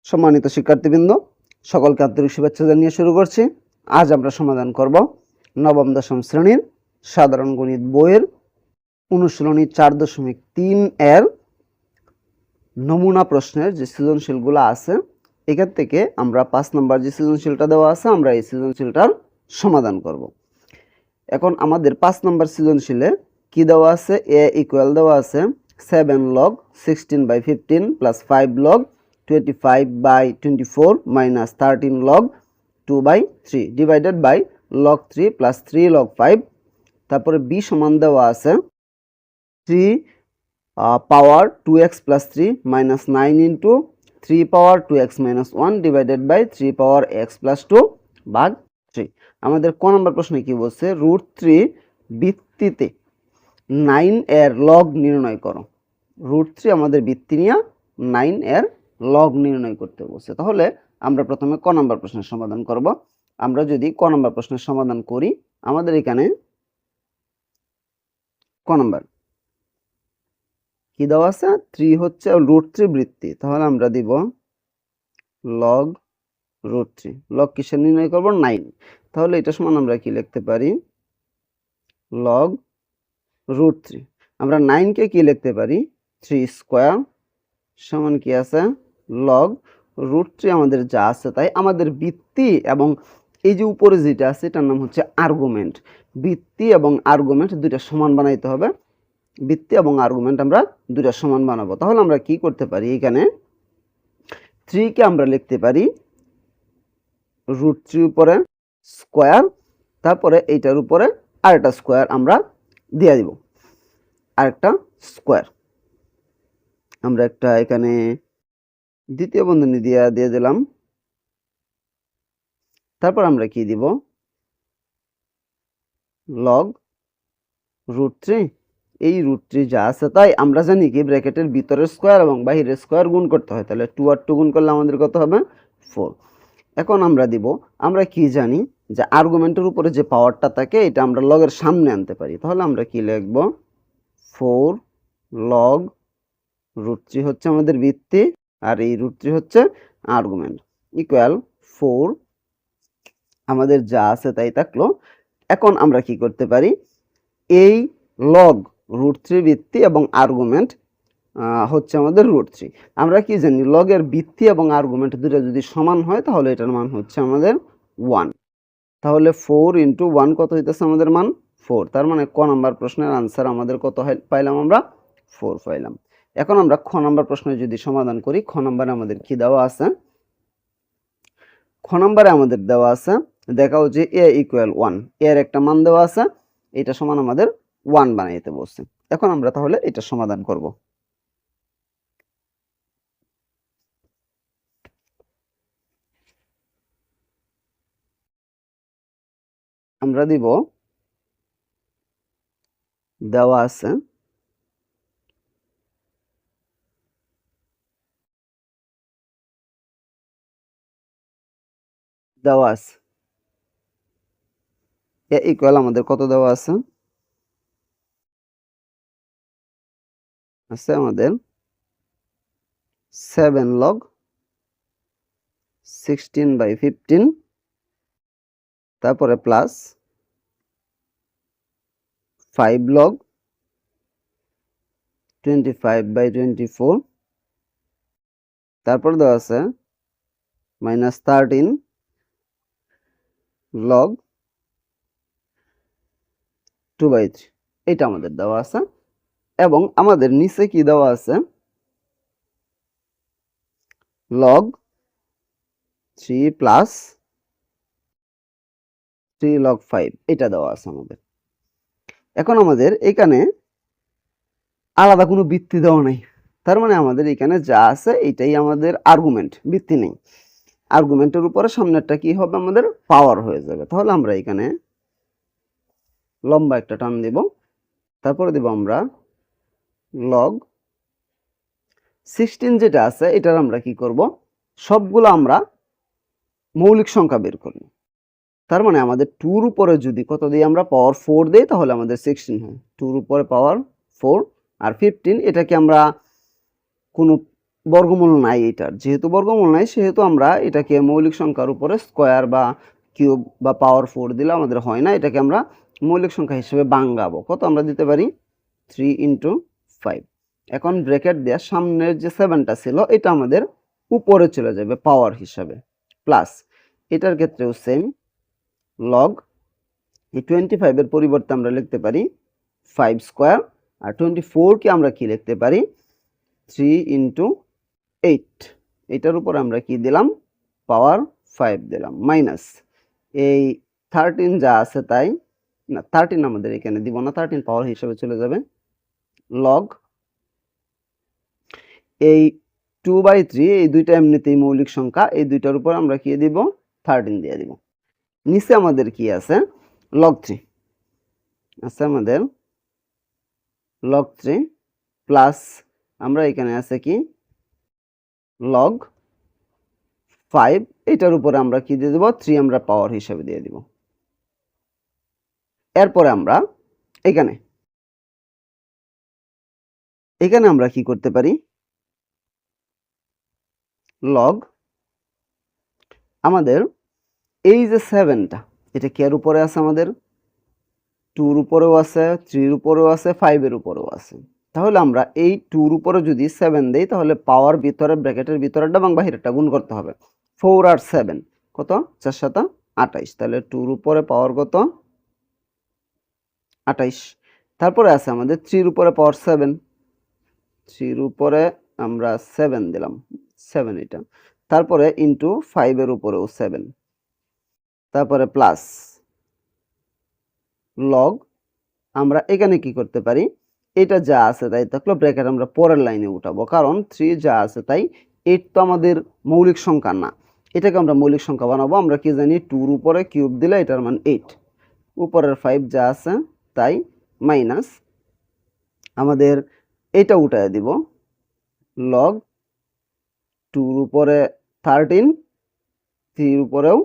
সম্মানিত শিক্ষার্থীবৃন্দ, সকলকে আন্তরিক শুভেচ্ছা জানিয়ে শুরু করছি। আজ আমরা সমাধান করব নবম দশম শ্রেণীর সাধারণ গণিত বইয়ের অনুশীলনী 4.3 এর নমুনা প্রশ্নের যে সৃজনশীলগুলো আছে, এখান থেকে আমরা 5 নম্বর যে সৃজনশীলটা দেওয়া আছে, আমরা এই সৃজনশীলটার সমাধান করব। এখন আমাদের 5 নম্বর সৃজনশীলে কি দেওয়া আছে? a ইকুয়াল দেওয়া আছে 7 log 16/15 plus 5 log 25/24 minus 13 log 2/3 divided by log 3 plus 3 log 5। তারপরে b সমান দেওয়া আছে 3 power 2x plus 3 minus 9 into 3 power 2x minus 1 divided by 3 power x plus 2 ভাগ 3। আমাদের ক নম্বর প্রশ্নে কি বলছে? √3 ভিত্তিতে 9 এর লগ নির্ণয় করো। √3 আমাদের ভিত্তি নিয়ে 9 এর লগ নির্ণয় করতে বলছে। তাহলে আমরা প্রথমে ক নম্বর প্রশ্নের সমাধান করব। আমরা যদি ক নম্বর প্রশ্নের সমাধান করি, আমাদের এখানে ক নম্বর কি দেওয়া আছে? 3 হচ্ছে √3 বৃত্তি, তাহলে আমরা দিব লগ √3। লগ কিসের নির্ণয় করব? 9। তাহলে এটা সমান আমরা কি লিখতে পারি? লগ √3। আমরা 9 কে কি লিখতে পারি? 3 স্কয়ার সমান কি আছে? লগ √3 আমাদের যা আছে তাই। আমাদের ভিত্তি এবং এই যে উপরে যেটা আছে এটার নাম হচ্ছে আর্গুমেন্ট। ভিত্তি এবং আর্গুমেন্ট দুইটা সমান বানাইতে হবে। ভিত্তি এবং আর্গুমেন্ট আমরা দুইটা সমান বানাবো। তাহলে আমরা কি করতে পারি? এখানে 3 কে আমরা লিখতে পারি √3 উপরে স্কয়ার, তারপরে এইটার উপরে আরেকটা স্কয়ার আমরা দিয়ে দিব, আরেকটা স্কয়ার। আমরা একটা এখানে দ্বিতীয় বন্ধনী দিয়ে দিলাম। তারপর আমরা কি দিব? লগ √3। এই √3 যা আছে তাই। আমরা জানি কি ব্র্যাকেটের ভিতরের স্কয়ার এবং বাইরের স্কয়ার গুণ করতে হয়, তাহলে 2 আর 2 গুণ করলে আমাদের কত হবে? 4। এখন আমরা দিব, আমরা কি জানি যে আর্গুমেন্টের উপরে যে পাওয়ারটা থাকে এটা আমরা লগের সামনে আনতে পারি। তাহলে আমরা কি লিখব? 4 লগ √3 হচ্ছে আমাদের ভিত্তি আর এই √3 হচ্ছে আর্গুমেন্ট, ইকুয়াল 4 আমাদের যা আছে তাই থাকলো। এখন আমরা কি করতে পারি? এই লগ √3 ভিত্তি এবং আর্গুমেন্ট হচ্ছে আমাদের √3। আমরা কি জানি? লগের ভিত্তি এবং আর্গুমেন্ট দুটো যদি সমান হয় তাহলে এটার মান হচ্ছে আমাদের 1। তাহলে 4 × 1 কত হইতেছে আমাদের মান? 4। তার মানে ক নাম্বার প্রশ্নের আনসার আমাদের কত পাইলাম? আমরা 4 পাইলাম। এখন আমরা খ নাম্বার প্রশ্নের যদি সমাধান করি, খ নাম্বারে আমাদের কি দেওয়া আছে? খ নাম্বারে আমাদের দেওয়া আছে, দেখাও যে a ইকুয়াল 1, এর একটা মান দেওয়া আছে, এটা সমান আমাদের 1 বানাইতে বলছে। এখন আমরা তাহলে এটা সমাধান করব। আমরা দিব, দেওয়া আছে a ইকুয়াল আমাদের কত দেওয়া আছে? আছে আমাদের 7 log 16/15, তারপরে প্লাস 5 log 25/24, তারপর দেওয়া আছে মাইনাস 13 log 2/3। এটা আমাদের দেওয়া আছে এবং আমাদের নিচে কি দেওয়া আছে? log 3 প্লাস 3 log 5 এটা দেওয়া আছে আমাদের। এখন আমাদের এখানে আলাদা কোনো ভিত্তি দেওয়া নাই, তার মানে আমাদের এখানে যা আছে এটাই আমাদের আর্গুমেন্ট, ভিত্তি নেই। আর্গুমেন্টের উপরে সামনেরটা কি হবে? আমাদের পাওয়ার হয়ে যাবে। তাহলে আমরা এখানে লম্বা একটা টান দেব, তারপরে দেব আমরা লগ 16 যেটা আছে এটার আমরা কি করব? সবগুলো আমরা মৌলিক সংখ্যা বের করব। তার মানে আমাদের 2 এর উপরে যদি কত দিই? আমরা পাওয়ার 4 দেই, তাহলে আমাদের 16 হয়। 2 এর উপরে পাওয়ার 4 আর 15, এটাকে আমরা কোনো বর্গমূল নাই এটার, যেহেতু বর্গমূল নাই সেহেতু আমরা এটাকে মৌলিক সংখ্যার উপরে স্কোয়ার বা কিউব বা পাওয়ার 4 দিলে আমাদের হয় না, এটাকে আমরা মৌলিক সংখ্যা হিসেবে ভাঙাবো। কত আমরা দিতে পারি? 3 × 5। এখন ব্র্যাকেট দেওয়ার সামনের যে 7টা ছিল এটা আমাদের উপরে চলে যাবে পাওয়ার হিসাবে, প্লাস এটার ক্ষেত্রেও সেম লগ এই 25 এর পরিবর্তে আমরা লিখতে পারি 5 স্কোয়ার, আর 24 কে আমরা কি লিখতে পারি? 3 × 8। এটার উপর আমরা কি দিলাম? পাওয়ার 5 দিলাম, মাইনাস এই 13 যা আছে তাই, না 13 আমাদের এখানে দিব না, 13 পাওয়ার হিসাবে চলে যাবে, লগ এই 2/3, এই দুইটা এমনিতেই মৌলিক সংখ্যা, এই দুইটার উপর আমরা কি দিব? 13 দিয়ে দিব। নিচে আমাদের কি আছে? লগ 3 আছে আমাদের, লগ 3 প্লাস আমরা এখানে আছে কি লগ 5, এটার উপরে আমরা কি দিয়ে দেব? 3 আমরা পাওয়ার হিসাবে দিয়ে দিব। এরপরে আমরা এখানে আমরা কি করতে পারি? লগ আমাদের এই যে 7টা এটা কি এর উপরে আছে? আমাদের 2 এর উপরেও আছে, 3 এর উপরেও আছে, 5 এর উপরেও আছে। তাহলে আমরা এই 2 এর উপরে যদি 7 দেই তাহলে পাওয়ার ভিতরে ব্র্যাকেটের ভিতরেরটা এবং বাহিরেরটা গুণ করতে হবে। 4 আর 7 কত? 4 7 28। তাহলে 2 এর উপরে পাওয়ার কত? 28। তারপরে আছে আমাদের 3 এর উপরে পাওয়ার 7, 3 এর উপরে আমরা 7 দিলাম, 7 এটা। তারপরে ইনটু 5 এর উপরেও 7, তারপরে প্লাস লগ আমরা এখানে কি করতে পারি? এটা যা আছে তাই থাকলো, ব্র্যাকেট আমরা পরের লাইনে উঠাবো, কারণ 3 যা আছে তাই, 8 তো আমাদের মৌলিক সংখ্যা না, এটাকে আমরা মৌলিক সংখ্যা বানাবো। আমরা কি জানি? 2 এর উপরে কিউব দিলে এটার মান 8, উপরের 5 যা আছে তাই, মাইনাস আমাদের এটা উঠায় দিব, লগ 2 এর উপরে 13, 3 এর উপরেও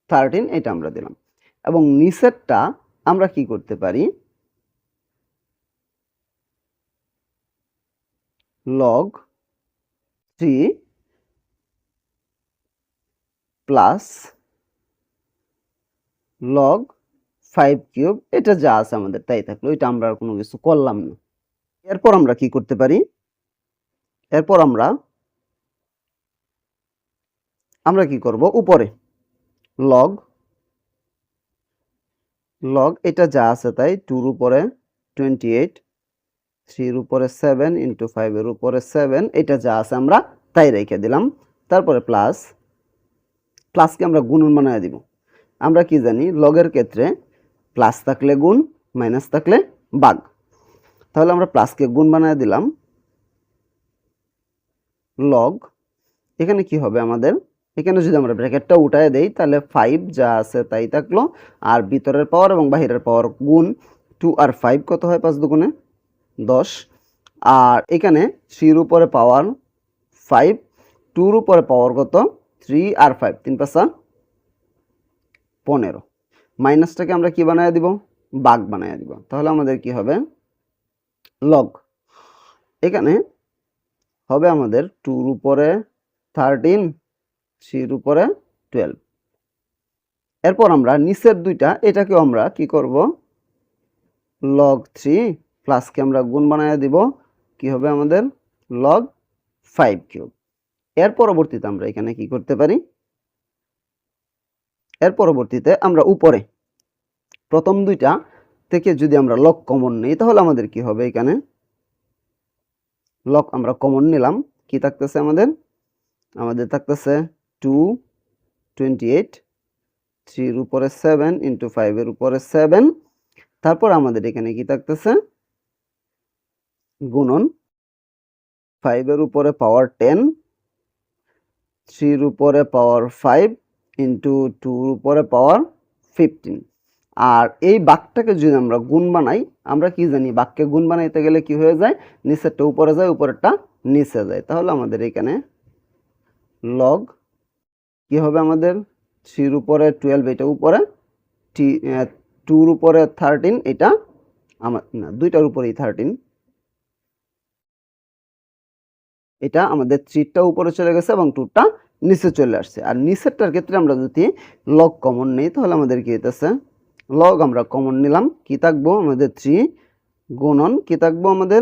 13, এটা আমরা দিলাম। এবং নিচেরটা আমরা কি করতে পারি? লগ 3 প্লাস লগ 5 কিউব, এটা যা আছে আমাদের তাই থাকলো, এটা আমরা আর কোনো কিছু করলাম না। এরপর আমরা কি করতে পারি? এরপর আমরা কি করব? উপরে লগ এটা যা আছে তাই, 2 এর উপরে 28, 3 এর উপরে 7 × 5 এর উপরে 7, এটা যা আছে আমরা তাই রেখে দিলাম। তারপরে প্লাসকে আমরা গুণন বানায় দিব। আমরা কি জানি? লগের ক্ষেত্রে প্লাস থাকলে গুণ, মাইনাস থাকলে ভাগ। তাহলে আমরা প্লাসকে গুণ বানায় দিলাম, লগ এখানে কি হবে আমাদের? এখানে যদি আমরা ব্র্যাকেটটা উঠায় দেই তাহলে 5 যা আছে তাই থাকলো, আর ভিতরের পাওয়ার এবং বাহিরের পাওয়ার গুণ, 2 আর 5 কত হয়? 5 দুগুণে 10। আর এখানে 3 এর উপরে পাওয়ার 5, 2 এর উপরে পাওয়ার কত? 3 আর 5, 3 5 15। মাইনাসটাকে আমরা কি বানায় দিব? ভাগ বানায় দিব। তাহলে আমাদের কি হবে? লগ এখানে হবে আমাদের 2 এর উপরে 13, 3 এর উপরে 12। এরপর আমরা নিচের দুইটা এটাকেও আমরা কি করব? লগ 3 প্লাসকে আমরা গুণ বানায় দিব, কি হবে আমাদের? Log 5 cube. এর পরবর্তীতে আমরা এখানে কি করতে পারি? এর পরবর্তীতে আমরা উপরে প্রথম দুইটা থেকে যদি আমরা লগ কমন নিই তাহলে আমাদের কি হবে? এখানে লগ আমরা কমন নিলাম, কি থাকতেছে আমাদের? আমাদের থাকতেছে 2 28, 3 এর উপরে 7 × 5 এর উপরে 7, তারপর আমাদের এখানে কি থাকতেছে? গুণন 5 এর উপরে পাওয়ার 10, 3 এর উপরে পাওয়ার 5 × 2 এর উপরে পাওয়ার 15। আর এই বাক্যটাকে যদি আমরা গুণ বানাই, আমরা কি জানি? বাক্যে গুণ বানাইতে গেলে কি হয়ে যায়? নিচেরটা উপরে যায়, উপরেরটা নিচে যায়। তাহলে আমাদের এখানে লগ কি হবে আমাদের? 3 এর উপরে 12, এটা উপরে, 2 এর উপরে 13, এটা আমার না, দুইটার উপরেই 13, এটা আমাদের 3টা উপরে চলে গেছে এবং 2টা নিচে চলে আসছে। আর নিচেরটার ক্ষেত্রে আমরা যদি লগ কমন নেই তাহলে আমাদের কি হইতেছে, লগ আমরা কমন নিলাম, কি থাকবো আমাদের 3 গুণন কি থাকবো আমাদের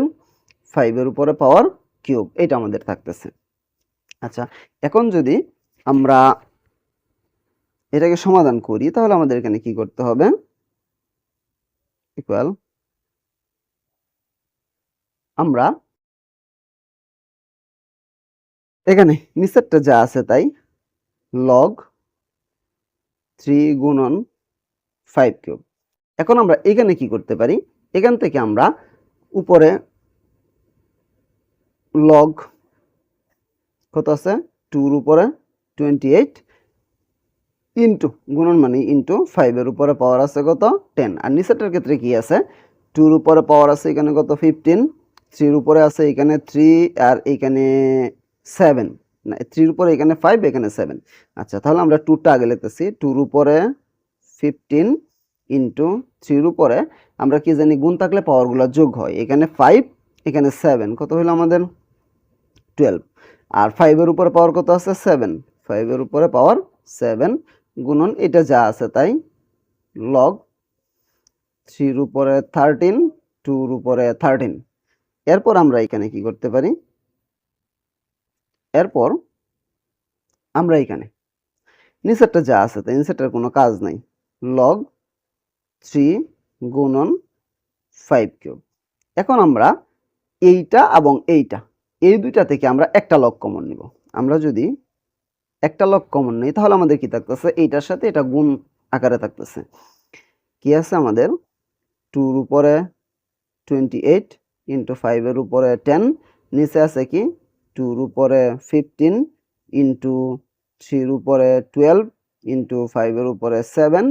5 এর উপরে পাওয়ার কিউব, এটা আমাদের থাকতেছে। আচ্ছা, এখন যদি আমরা এটাকে সমাধান করি তাহলে আমাদের এখানে কি করতে হবে, ইকুয়াল আমরা এখানে নিচেরটা যা আছে তাই লগ 3 গুণন 5 কিউব। এখন আমরা এখানে কি করতে পারি, এখান থেকে আমরা উপরে লগ কত আছে 2 এর উপরে 28 ইন্টু গুণন মানে ইন্টু 5 এর উপরে পাওয়ার আছে কত 10, আর নিচেরটার ক্ষেত্রে কি আছে 2 এর উপরে পাওয়ার আছে এখানে কত 15, 3 এর উপরে আছে এখানে 3 আর এখানে 7, না 3 এর উপরে এখানে 5 এখানে 7। আচ্ছা, তাহলে আমরা 2টা আগে লিখতেছি, 2 এর উপরে 15 ইন্টু 3 এর উপরে আমরা কি জানি গুণ থাকলে পাওয়ারগুলো যোগ হয়, এখানে 5 এখানে 7 কত হলো আমাদের 12, আর 5 এর উপরে পাওয়ার কত আছে 7, 5 এর উপরে পাওয়ার 7 গুণন এটা যা আছে তাই লগ 3 এর উপরে 13 2 এর উপরে 13। এরপর আমরা এখানে কি করতে পারি, এরপর আমরা এখানে নিচেরটা যা আছে তাই নিচেরটার কোনো কাজ নাই, লগ 3 গুণন 5 কিউব। এখন আমরা এইটা এবং এইটা এই দুইটা থেকে আমরা একটা লগ কমন নিব। আমরা যদি একটা লগ কমন নেই তাহলে আমাদের কি থাকতেছে, এইটার সাথে এটা গুণ আকারে থাকতেছে, কি আছে আমাদের 2 এর উপরে 28 ইন্টু 5 এর উপরে 10, নিচে আছে কি 2 এর উপরে 15 ইন্টু 3 এর উপরে 12 ইন্টু 5 এর উপরে 7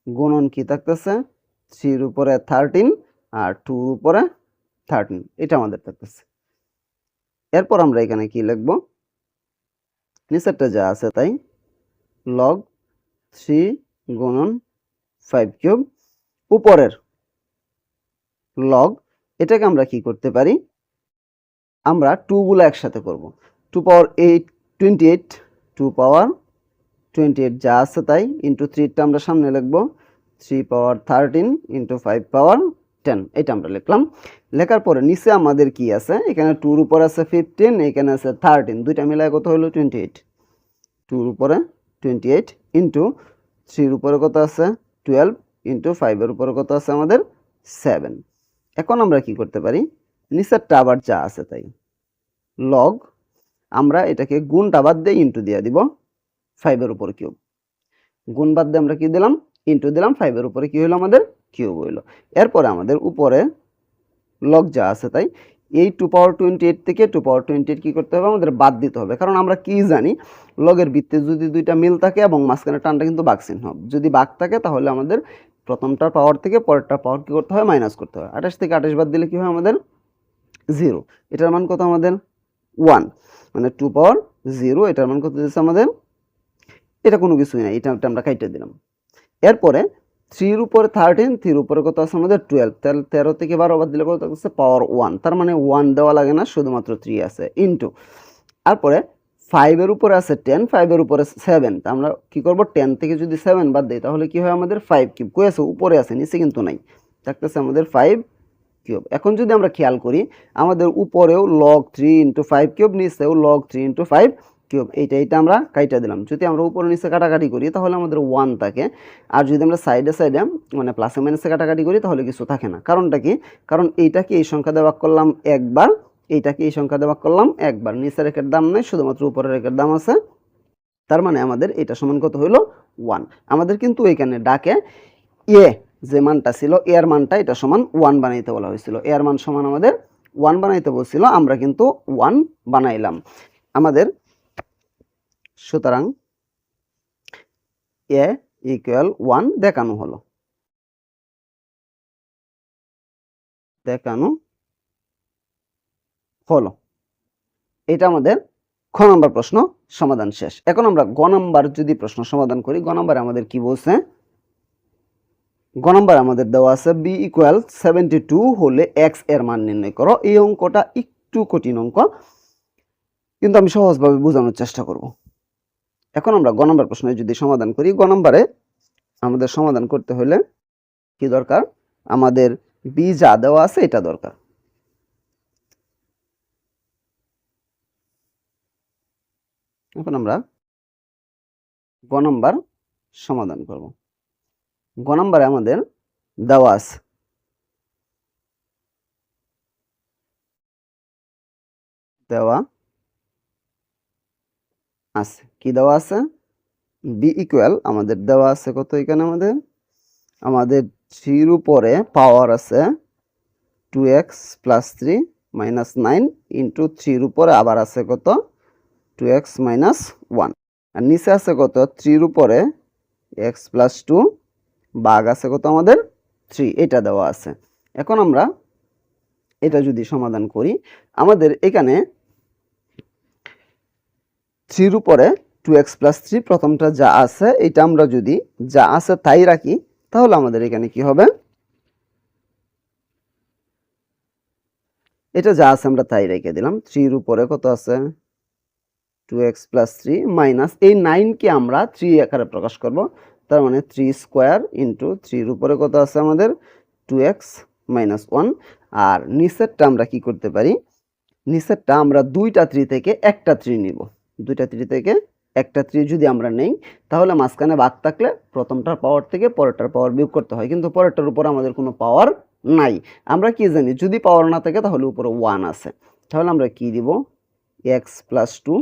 গুণন কি থাকতেছে 3 এর উপরে 13 আর 2 এর উপরে 13, এটা আমাদের থাকতেছে। এরপর আমরা এখানে কি লিখবো, নিচেরটা যা আছে তাই লগ 3 গুণন 5 কিউব, উপরের লগ এটাকে আমরা কি করতে পারি, আমরা 2 গুলো একসাথে করব, 2 পাওয়ার 8 28 2 পাওয়ার 28 যা আছে তাই ইন্টু 3টা আমরা সামনে লিখবো 3 পাওয়ার 13 ইন্টু 5 পাওয়ার 10, এটা আমরা লিখলাম। লেখার পরে নিচে আমাদের কি আছে, এখানে 2 এর উপর আছে 15 এখানে আছে 13, দুইটা মিলায় কত হলো 28, 2 এর উপরে 28 ইন্টু 3 এর উপরে কত আছে 12 ইন্টু 5 এর উপরে কত আছে আমাদের 7। এখন আমরা কি করতে পারি, নিচেরটা আবার যা আছে তাই লগ আমরা এটাকে গুণটা বাদ দিয়ে ইন্টু দিয়ে দিব 5 এর উপর কিউব, গুণ বাদ দিয়ে আমরা কি দিলাম ইন্টু দিলাম, 5 এর উপরে কি হলো আমাদের কিউব হইলো। এরপরে আমাদের উপরে লগ যা আছে তাই এই 2 পাওয়ার 28 থেকে 2 পাওয়ার 28 কি করতে হবে আমাদের বাদ দিতে হবে, কারণ আমরা কি জানি লগের ভিত্তি যদি দুইটা মিল থাকে এবং মাঝখানে টানটা কিন্তু ভাগ চিহ্ন, যদি ভাগ থাকে তাহলে আমাদের প্রথমটার পাওয়ার থেকে পরেরটার পাওয়ার কি করতে হয় মাইনাস করতে হয়। 28 থেকে 28 বাদ দিলে কি হয় আমাদের 0, এটার মান কত আমাদের 1, মানে 2 পাওয়ার 0, এটার মান কত দিচ্ছে আমাদের, এটা কোনো কিছুই না, এটা আমরা কাইটে দিলাম। এরপরে 3 এর উপরে 13 3 এর উপরে কত আছে আমাদের 12, তাহলে 13 থেকে 12 বাদ দিলে কত আছে পাওয়ার 1, তার মানে 1 দেওয়া লাগে না, শুধুমাত্র 3 আছে ইনটু, তারপরে 5 এর উপরে আছে 10 5 এর উপরে 7, তা আমরা কি করব 10 থেকে যদি 7 বাদ দেই তাহলে কি হয় আমাদের 5 কিউব, কই আছে উপরে আছে নিচে কিন্তু নাই, থাকতেছে আমাদের 5 কিউব। এখন যদি আমরা খেয়াল করি আমাদের উপরেও log 3 × 5 কিউব, নিচেও log 3 × 5 কিউব, এইটা আমরা কাইটা দিলাম। যদি আমরা উপরে নিচে কাটাকাটি করি তাহলে আমাদের 1 থাকে, আর যদি আমরা সাইডে সাইডে মানে প্লাসে মাইনাসে কাটাকাটি করি তাহলে কিছু থাকে না। কারণটা কি, কারণ এইটাকে এই সংখ্যা দিয়ে ভাগ করলাম একবার, এইটাকে এই সংখ্যা দিয়ে ভাগ করলাম একবার, নিচের একের দাম নাই, শুধুমাত্র উপরের একের দাম আছে, তার মানে আমাদের এটা সমান কত হইলো 1। আমাদের কিন্তু এখানে ডাকে এ যে মানটা ছিল এর মানটা এটা সমান 1 বানাইতে বলা হয়েছিল, এর মান সমান আমাদের 1 বানাইতে বলছিল, আমরা কিন্তু 1 বানাইলাম আমাদের। সুতরাং এ ইকুয়াল 1 দেখানো হলো, এটা আমাদের খ নম্বর প্রশ্ন সমাধান শেষ। এখন আমরা গ নম্বর যদি প্রশ্ন সমাধান করি, গ নম্বরে আমাদের কি বলছে, গ নম্বর আমাদের দেওয়া আছে b ইকুয়াল 72 হলে x এর মান নির্ণয় করো। এই অঙ্কটা একটু কঠিন অঙ্ক, কিন্তু আমি সহজভাবে বোঝানোর চেষ্টা করব। এখন আমরা গ নম্বর প্রশ্নে যদি সমাধান করি, গ নম্বরে আমাদের সমাধান করতে হলে কি দরকার, আমাদের বি যা দেওয়া আছে এটা দরকার। এখন আমরা গ নম্বর সমাধান করব। গ নম্বরে আমাদের দেওয়া আছে কি দেওয়া আছে, বি ইকুয়াল আমাদের দেওয়া আছে কত, এখানে আমাদের 3 এর উপরে পাওয়ার আছে 2x প্লাস 3 মাইনাস 9 ইন্টু 3 এর উপরে আবার আছে কত 2x মাইনাস 1, আর নিচে আছে কত 3 এর উপরে x প্লাস 2 ভাগ আছে কত আমাদের 3, এটা দেওয়া আছে। এখন আমরা এটা যদি সমাধান করি, আমাদের এখানে 3 এর উপরে 2x প্লাস 3 প্রথমটা যা আছে এটা আমরা যদি যা আছে তাই রাখি, তাহলে আমাদের এখানে কি হবে, এটা যা আছে আমরা তাই রেখে দিলাম। 3 এর উপরে কত আছে 2x প্লাস 3 মাইনাস এই 9 কে আমরা 3 আকারে প্রকাশ করব, তার মানে 3 স্কয়ার ইন্টু 3 এর উপরে কত আছে আমাদের 2x মাইনাস 1, আর নিচেরটা আমরা কি করতে পারি, নিচেরটা আমরা দুইটা 3 থেকে একটা 3 নিব, দুইটা 3 থেকে একটা 3 যদি আমরা নেই, তাহলে মাঝখানে ভাগ থাকলে প্রথমটার পাওয়ার থেকে পরেরটার পাওয়ার বিয়োগ করতে হয়, কিন্তু পরেরটার উপর আমাদের কোনো পাওয়ার নাই। আমরা কি জানি, যদি পাওয়ার না থাকে তাহলে উপরে 1 আছে, তাহলে আমরা কি দিব x প্লাস 2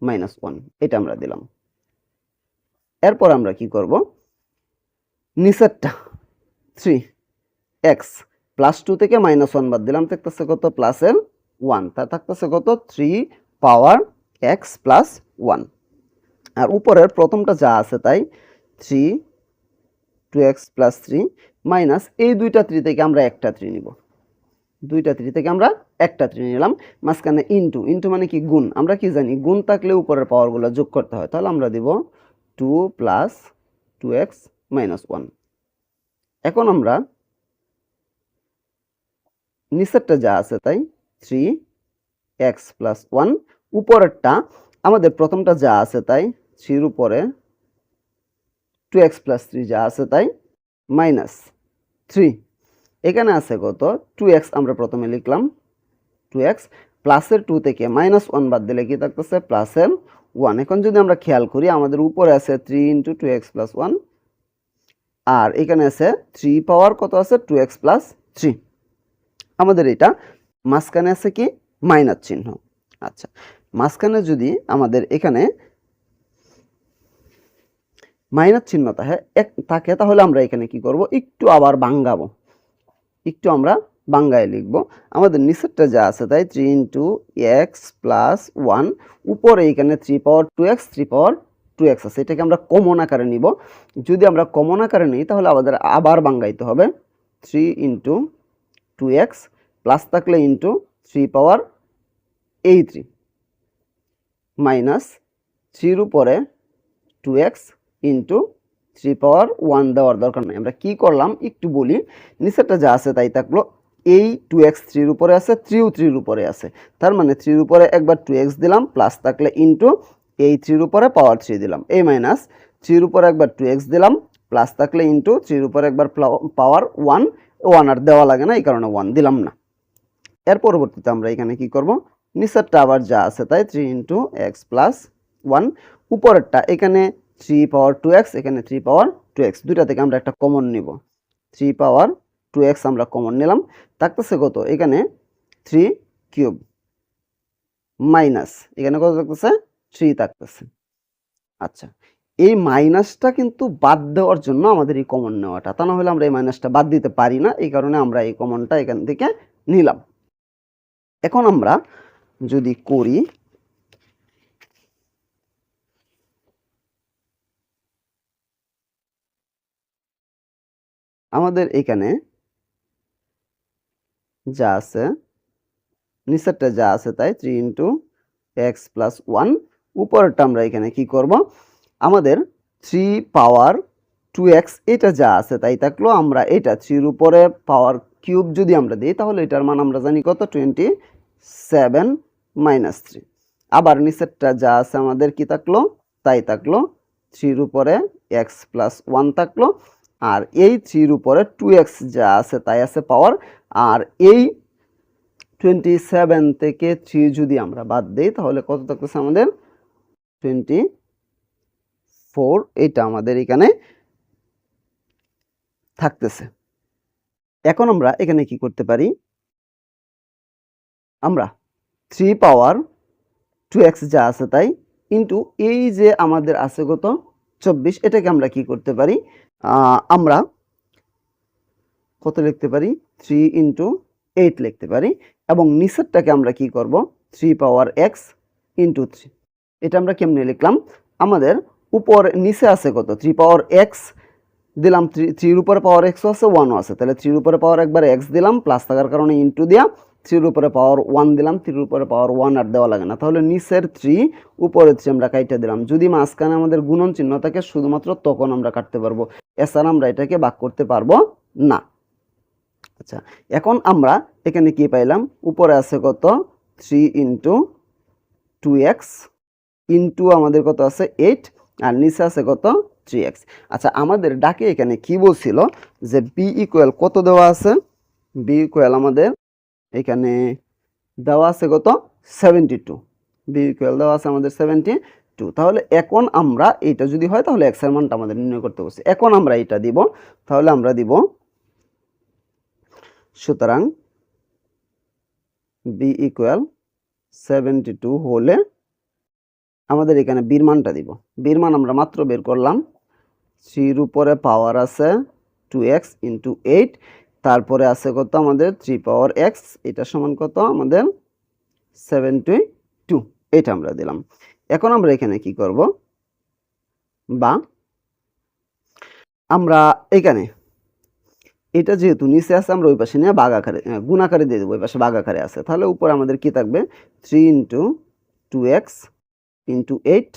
মাইনাস 1, এটা আমরা দিলাম। এরপর আমরা কি করব, নিচেরটা 3x প্লাস 2 থেকে মাইনাস 1 বাদ দিলাম, থাকতেছে কত প্লাসের 1, তা থাকতেছে কত 3 পাওয়ার x প্লাস 1, আর উপরের প্রথমটা যা আছে তাই 2x প্লাস 3 মাইনাস এই দুইটা 3 থেকে আমরা একটা 3 নিব, দুইটা 3 থেকে আমরা একটা 3 নিলাম, মাঝখানে ইন্টু, ইন্টু মানে কি গুণ, আমরা কি জানি গুণ থাকলে উপরের পাওয়ারগুলো যোগ করতে হয়, তাহলে আমরা দিব 2 প্লাস 2x মাইনাস 1। এখন আমরা নিচেরটা যা আছে তাই 3x প্লাস 1, উপরেরটা আমাদের প্রথমটা যা আছে তাই 3 এর উপরে 2x প্লাস 3 যা আছে তাই মাইনাস 3, এখানে আছে কত 2x, আমরা প্রথমে লিখলাম 2x প্লাসের 2 থেকে মাইনাস 1 বাদ দিলে কি থাকতেছে প্লাসের 1। এখন যদি আমরা খেয়াল করি, আমাদের উপরে আছে 3 ইন্টু 2x প্লাস 1, আর এখানে আছে 3 পাওয়ার কত আছে 2x প্লাস 3, আমাদের এটা মাঝখানে আছে কি মাইনাস চিহ্ন। আচ্ছা, মাঝখানে যদি আমাদের এখানে মাইনাস চিহ্ন থাকে তাহলে আমরা এখানে কি করব, একটু আবার ভাঙাবো, একটু আমরা বাংলায় লিখব। আমাদের নিচেরটা যা আছে তাই 3 ইন্টু এক্স প্লাস 1, উপরে এখানে 3 পাওয়ার 2x 3 পাওয়ার 2x আছে, এটাকে আমরা কমন আকারে নিব। যদি আমরা কমন আকারে নিই তাহলে আমাদের আবার বাংলাইতে হবে 3 ইন্টু 2x প্লাস থাকলে ইন্টু 3 পাওয়ার 3 মাইনাস 3 উপরে 2x ইন্টু 3 পাওয়ার 1 দেওয়ার দরকার নাই। আমরা কি করলাম একটু বলি, নিচেরটা যা আছে তাই থাকলো, এই 2x 3 এর উপরে আছে, 3ও 3 এর উপরে আছে, তার মানে 3 এর উপরে একবার 2x দিলাম, প্লাস থাকলে ইন্টু এই 3 এর উপরে পাওয়ার 3 দিলাম, এই মাইনাস 3 এর উপরে একবার 2x দিলাম, প্লাস থাকলে ইন্টু 3 এর উপরে একবার পাওয়ার 1 আর দেওয়া লাগে না, এই কারণে 1 দিলাম না। এর পরবর্তীতে আমরা এখানে কি করব, নিচেরটা আবার যা আছে তাই 3 ইন্টু এক্স প্লাস 1, উপরেরটা এখানে 3 পাওয়ার 2x, এখানে 3 পাওয়ার 2x, দুইটা থেকে আমরা একটা কমন নিব, 3 পাওয়ার 2x আমরা কমন নিলাম, থাকতেছে কত এখানে 3 কিউব মাইনাস এখানে কত থাকতেছে 3 থাকতেছে। আচ্ছা, এই মাইনাসটা কিন্তু বাদ দেওয়ার জন্য আমাদের এই কমন নেওয়াটা, তা না হলে আমরা এই মাইনাসটা বাদ দিতে পারি না, এই কারণে আমরা এই কমনটা এখান থেকে নিলাম। এখন আমরা যদি করি, আমাদের এখানে যা আছে নিচেরটা যা আছে তাই 3 ইন্টু এক্স প্লাস 1, উপরেরটা আমরা এখানে কি করব, আমাদের 3 পাওয়ার 2x এটা যা আছে তাই থাকলো, আমরা এটা 3 এর উপরে পাওয়ার কিউব যদি আমরা দিই তাহলে এটার মান আমরা জানি কত 27 মাইনাস 3। আবার নিচেরটা যা আছে আমাদের কি থাকলো, তাই থাকলো, 3 উপরে এক্স প্লাস 1 থাকলো, আর এই 3 উপরে 2x যা আছে তাই আছে পাওয়ার। আর এই 27 থেকে 3 যদি আমরা বাদ দিই তাহলে কত থাকতেছে আমাদের 24, এটা আমাদের এখানে থাকতেছে। এখন আমরা এখানে কি করতে পারি, আমরা 3 পাওয়ার 2x যা আছে তাই ইন্টু এই যে আমাদের আছে কত 24, এটাকে আমরা কি করতে পারি, আমরা কত লিখতে পারি 3 ইন্টু 8 লিখতে পারি, এবং নিচেরটাকে আমরা কি করব 3 পাওয়ার x ইন্টু 3। এটা আমরা কেমনে লিখলাম, আমাদের উপর নিচে আছে কত 3 পাওয়ার x দিলাম, 3 উপরে পাওয়ার x আছে 1 আছে, তাহলে 3 উপরে পাওয়ার একবার x দিলাম, প্লাস থাকার কারণে ইন্টু দিয়া 3 উপরে পাওয়ার 1 দিলাম, 3 উপরে পাওয়ার 1 আর দেওয়া লাগে না, তাহলে নিচের 3 উপরে 3 আমরা কাইটা দিলাম। যদি মাঝখানে আমাদের গুণন চিহ্ন থাকে শুধুমাত্র তখন আমরা কাটতে পারবো, এছাড়া আমরা এটাকে ভাগ করতে পারবো না। আচ্ছা, এখন আমরা এখানে কি পাইলাম, উপরে আছে কত 3 ইন্টু 2x ইন্টু আমাদের কত আছে 8, আর নিচে আছে কত 3x। আচ্ছা, আমাদের ডাকে এখানে কি বলছিল যে b ইকুয়াল কত দেওয়া আছে, b ইকুয়াল আমাদের এখানে দেওয়া আছে কত 72, b ইকুয়াল দেওয়া আছে আমাদের 72। তাহলে এখন আমরা এটা যদি হয় তাহলে x এর মানটা আমাদের নির্ণয় করতে বলছে। এখন আমরা এটা দিব, তাহলে আমরা দিব, সুতরাং b ইকুয়াল 72 হলে আমাদের এখানে বির মানটা দিব। বির মান আমরা মাত্র বের করলাম, 3 উপরে পাওয়ার আছে 2x ইন্টু 8, তারপরে আছে কত আমাদের 3 পাওয়ার x, এটা সমান কত আমাদের 72, এটা আমরা দিলাম। এখন আমরা এখানে কি করব, বা আমরা এখানে এটা যেহেতু নিচে আছে আমরা ওই পাশে নিয়ে ভাগ আকারে গুণ আকারে দিয়ে দেবো, ওই পাশে ভাগ আকারে আছে, তাহলে উপরে আমাদের কি থাকবে 3 into 2x into 8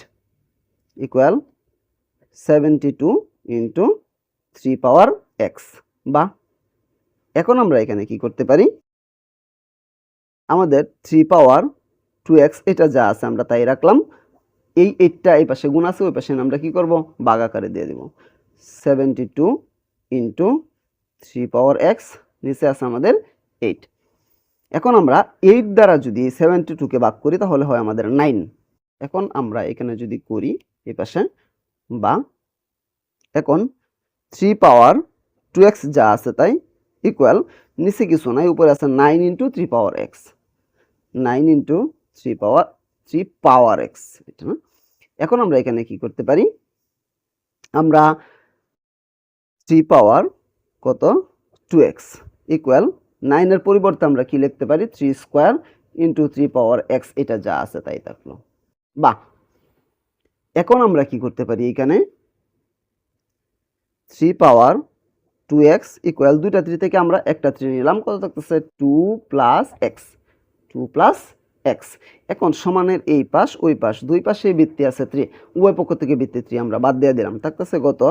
equal 72 into 3 পাওয়ার x। বা এখন আমরা এখানে কি করতে পারি, আমাদের 3 পাওয়ার 2x এটা যা আছে আমরা তাই রাখলাম, এই 8টা এই পাশে গুণ আছে ওই পাশে আমরা কি করব ভাগ আকারে দিয়ে দেব, 72 ইন্টু 3 পাওয়ার x, নিচে আছে আমাদের 8। এখন আমরা 8 দ্বারা যদি 72কে ভাগ করি তাহলে হয় আমাদের 9। এখন আমরা এখানে যদি করি এই পাশে, বা এখন 3 পাওয়ার 2x যা আছে তাই ইকুয়াল, নিচে কিছু নাই উপরে আছে 9 ইন্টু 3 পাওয়ার x, 9 ইন্টু 3 পাওয়ার x, এটা না। এখন আমরা এখানে কি করতে পারি, আমরা 3 পাওয়ার কত 2x ইকুয়াল 9 এর পরিবর্তে আমরা কি লিখতে পারি 3 স্কয়ার ইন্টু 3 পাওয়ার x, এটা যা আছে তাই থাকলো। বা এখন আমরা কি করতে পারি, এখানে 3 পাওয়ার 2x ইকুয়াল দুইটা 3 থেকে আমরা একটা 3 নিলাম, কত থাকতেছে 2 প্লাস x, 2 প্লাস x। এখন সমানের এই পাশ ওই পাশ দুই পাশে বৃত্তি আছে 3, উভয় পক্ষ থেকে বৃত্তি 3 আমরা বাদ দিয়ে দিলাম, থাকতেছে কত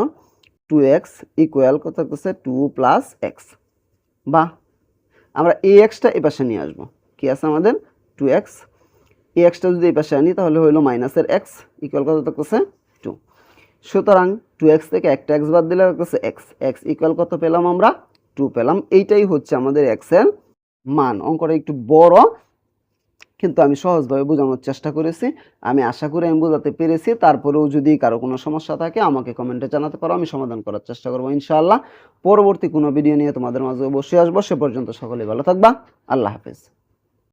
2x ইকুয়াল কত থাকতেছে 2 প্লাস x। বা আমরা এই xটা এই পাশে নিয়ে আসবো, কি আছে আমাদের 2x, এই xটা যদি এই পাশে আনি তাহলে হইলো মাইনাসের x ইকুয়াল কত থাকতেছে 2। সুতরাং 2x থেকে একটা x বাদ দিলে থাকতেছে x, x ইকুয়াল কত পেলাম আমরা 2 পেলাম। এইটাই হচ্ছে আমাদের x এর মান। অঙ্কটা একটু বড় কিন্তু আমি সহজভাবে বোঝানোর চেষ্টা করেছি, আমি আশা করি আমি বোঝাতে পেরেছি। তারপরেও যদি কারো কোনো সমস্যা থাকে আমাকে কমেন্টে জানাতে পারো, আমি সমাধান করার চেষ্টা করবো ইনশাআল্লাহ। পরবর্তী কোনো ভিডিও নিয়ে তোমাদের মাঝে অবশ্যই আসবো। সে পর্যন্ত সকলেই ভালো থাকবা, আল্লাহ হাফেজ।